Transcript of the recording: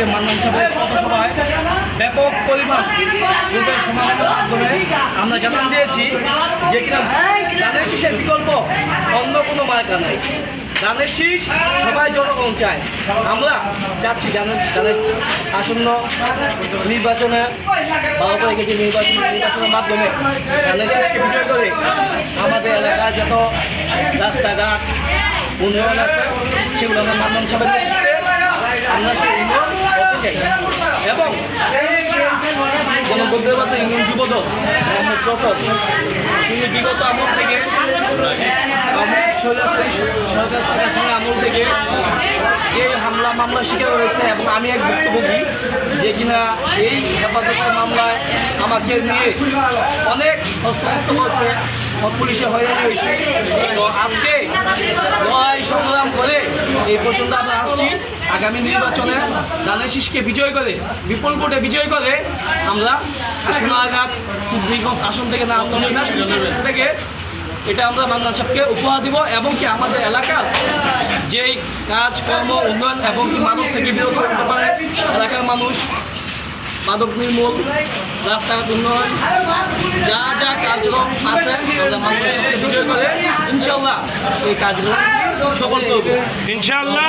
আজকে মান্নান সাহেবের পথসভায় ব্যাপক পরিমাণ রোগের সমাধানের মাধ্যমে আমরা জানান দিয়েছি যে কিনা ধানের শীষের বিকল্প অন্য কোনো মার্কা নাই। ধানের শীষ সবাই জনগণ চায়। আমরা চাচ্ছি ধানের আসন্ন নির্বাচনে 12 তারিখে যে নির্বাচনের মাধ্যমে ধানের শীষকে বিজয় করে আমাদের এলাকায় যত রাস্তাঘাট উন্নয়ন আছে সেগুলো আমরা মান্নান সাহেবের আমরা সেই উন্নয়ন করতে চাই। এবং গণতন্ত্রের বাসে ইউনিয়ন যুবদল মোহাম্মদ প্রকট তিনি বিগত আমল থেকে সরকার আমল থেকে যে হামলা মামলা শিকার হয়েছে এবং আমি এক ভুক্তভোগী যে কিনা এই হেফাজতের মামলায় আমাকে নিয়ে অনেক হস্তমস্ত করছে, পুলিশে হয়রানি হয়েছে। তো আজকে লড়াই সংগ্রাম করে এই পর্যন্ত আমরা আসছি। আগামী নির্বাচনে ধানের শীষকে বিজয় করে বিপুল ভোটে বিজয় করে আমরা সোনারঘাট সুদ্রিগঞ্জ আসন থেকে নাম থেকে এটা আমরা মান্নান সাহেবকে উপহার দিব এবং কি আমাদের এলাকার যেই কাজকর্ম উন্নয়ন এবং মাদক থেকে বিরত করতে পারে এলাকার মানুষ, মাদক নির্মূল, রাস্তাঘাট উন্নয়ন, যা যা কার্যক্রম আছে আমরা মান্নান সাহেবকে বিজয় করে ইনশাল্লাহ এই কাজগুলো সফল করব ইনশাল্লাহ।